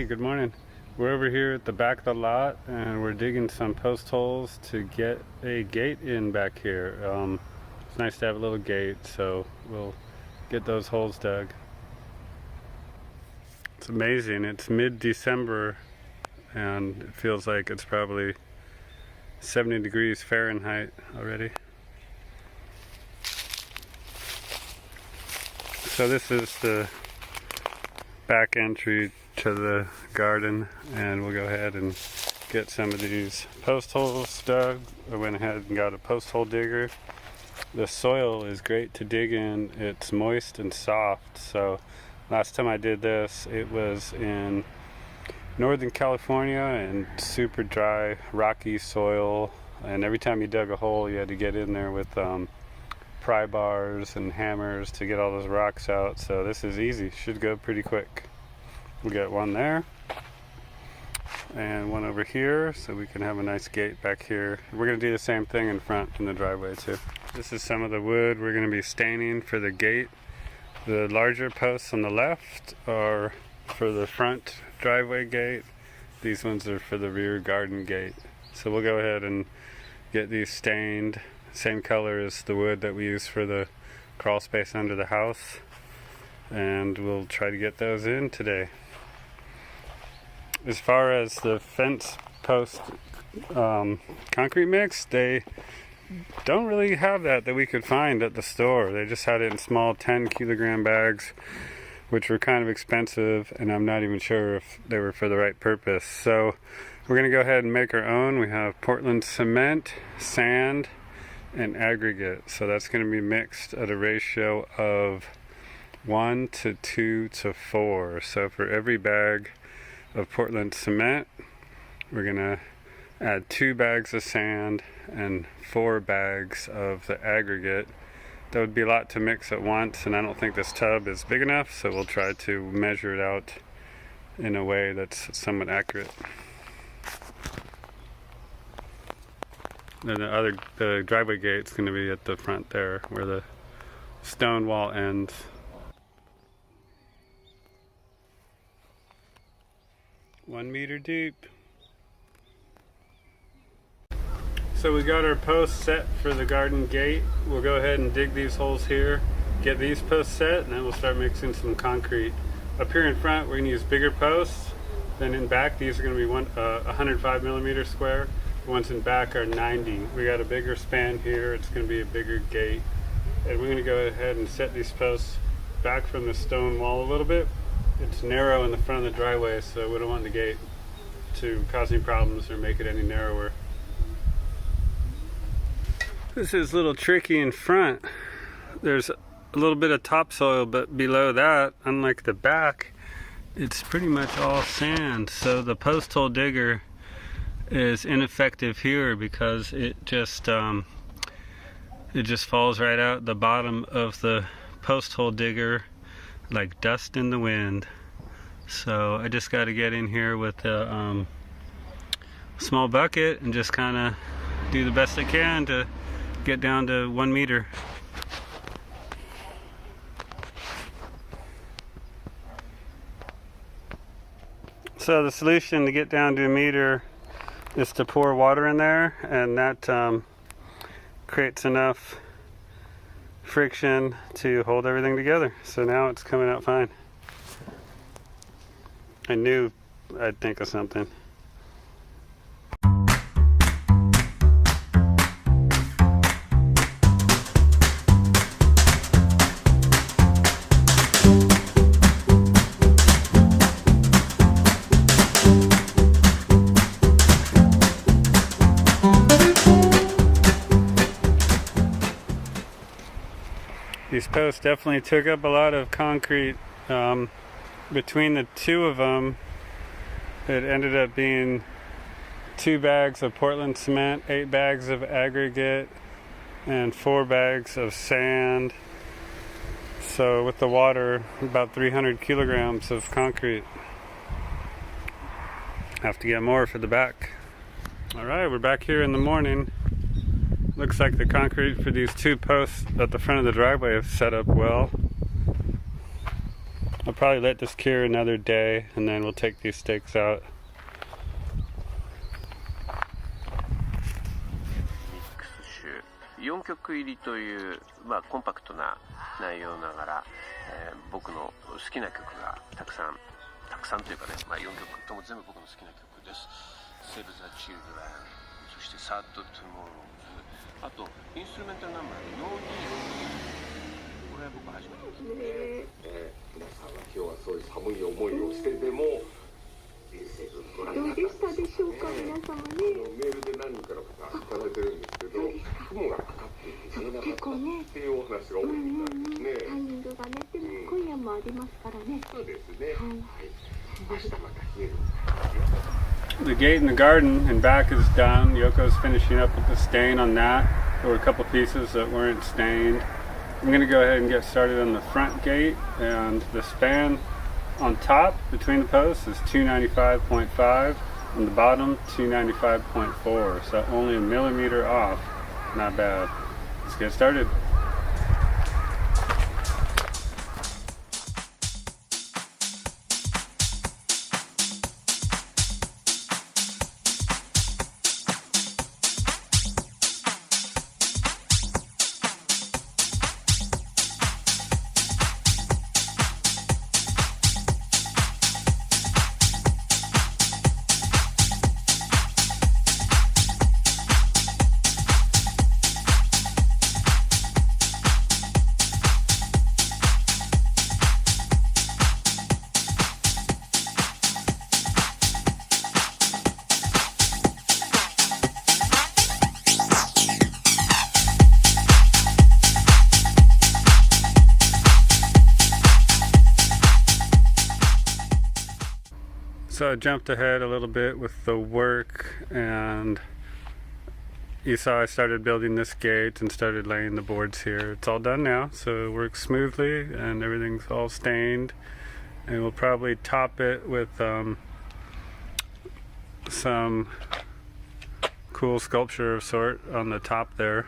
good morning. We're over here at the back of the lot and we're digging some post holes to get a gate in back here. It's nice to have a little gate, so we'll get those holes dug. It's amazing. It's mid-December and it feels like it's probably 70 degrees Fahrenheit already. So this is the back entry to the garden, and we'll go ahead and get some of these post holes dug. I went ahead and got a post hole digger. The soil is great to dig in. It's moist and soft. So last time I did this, it was in Northern California and super dry, rocky soil. And every time you dug a hole, you had to get in there with pry bars and hammers to get all those rocks out. So this is easy. Should go pretty quick. We got one there and one over here, so we can have a nice gate back here. We're going to do the same thing in front in the driveway too. This is some of the wood we're going to be staining for the gate. The larger posts on the left are for the front driveway gate. These ones are for the rear garden gate. So we'll go ahead and get these stained, same color as the wood that we use for the crawl space under the house, and we'll try to get those in today. As far as the fence post concrete mix, they don't really have that we could find at the store. They just had it in small 10 kilogram bags, which were kind of expensive, and I'm not even sure if they were for the right purpose. So we're going to go ahead and make our own. We have Portland cement, sand, and aggregate. So that's going to be mixed at a ratio of 1 to 2 to 4. So for every bag of Portland cement, we're gonna add 2 bags of sand and 4 bags of the aggregate. That would be a lot to mix at once, and I don't think this tub is big enough, so we'll try to measure it out in a way that's somewhat accurate. Then the driveway gate's gonna be at the front there where the stone wall ends. One meter deep. So we got our posts set for the garden gate. We'll go ahead and dig these holes here, get these posts set, and then we'll start mixing some concrete. Up here in front, we're gonna use bigger posts. Then in back, these are gonna be 105 millimeter square. The ones in back are 90. We got a bigger span here. It's gonna be a bigger gate. And we're gonna go ahead and set these posts back from the stone wall a little bit. It's narrow in the front of the driveway, so we don't want the gate to cause any problems or make it any narrower. This is a little tricky in front. There's a little bit of topsoil, but below that, unlike the back, it's pretty much all sand. So the post hole digger is ineffective here because it just falls right out the bottom of the post hole digger like dust in the wind. So I just got to get in here with a small bucket and just kind of do the best I can to get down to 1 meter. So the solution to get down to 1 meter is to pour water in there, and that creates enough friction to hold everything together. So now it's coming out fine. I knew I'd think of something. These posts definitely took up a lot of concrete. Between the two of them, it ended up being 2 bags of Portland cement, 8 bags of aggregate, and 4 bags of sand. So with the water, about 300 kilograms of concrete. Have to get more for the back. Alright, we're back here in the morning. Looks like the concrete for these 2 posts at the front of the driveway is set up well. I'll probably let this cure another day and then we'll take these stakes out. 4曲入りという、コンパクトな内容ながら、僕の好きな曲がたくさんというかね、4曲とも全部僕の好きな曲です。 Save the Children、 そして Sad Tomorrows、 あとインストゥルメンタルナンバーの No Need、 これは僕初めてですね。皆さんは今日はそういう寒い思いをしてでもどうでしたでしょうか、皆様ね。メールで何人かの方いただいてるんですけど、雲がかかっていて見えなかったっていうお話が多いみたいですね。タイミングがね、でも今夜もありますからね。そうですね。はい。明日また冷える。The gate in the garden and back is done. Yoko's finishing up with the stain on that. There were a couple pieces that weren't stained. I'm going to go ahead and get started on the front gate, and the span on top between the posts is 295.5, and the bottom 295.4, so only a millimeter off. Not bad. Let's get started. So I jumped ahead a little bit with the work, and you saw I started building this gate and started laying the boards here. It's all done now, so it works smoothly and everything's all stained, and we'll probably top it with some cool sculpture of sort on the top there.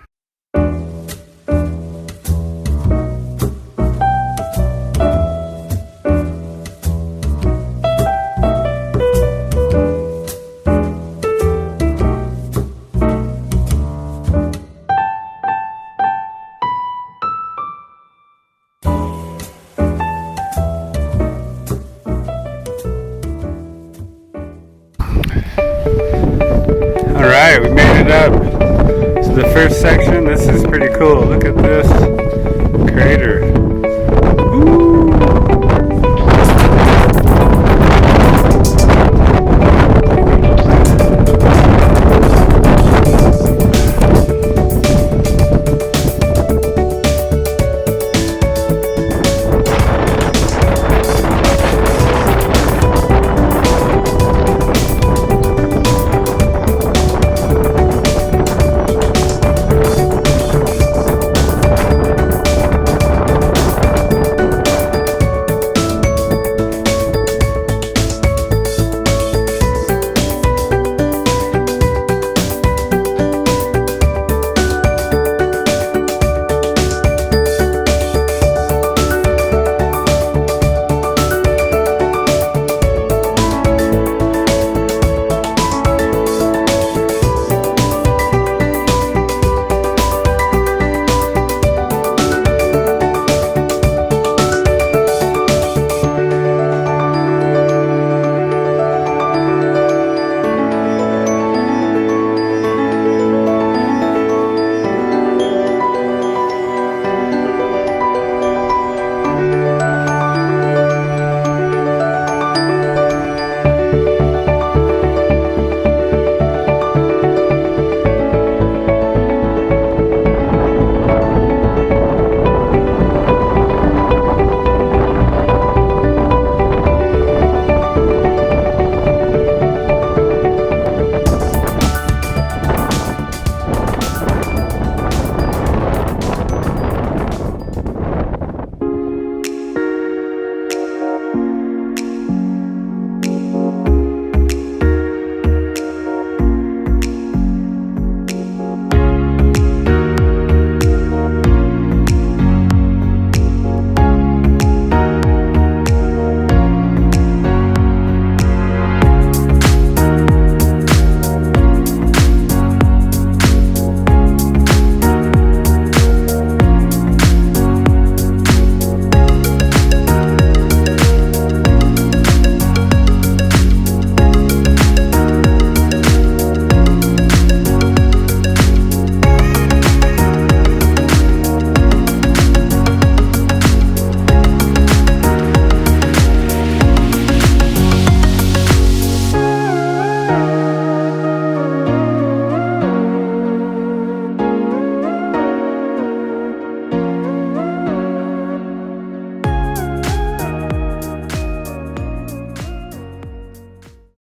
Alright, we made it up to the first section. This is pretty cool. Look at this.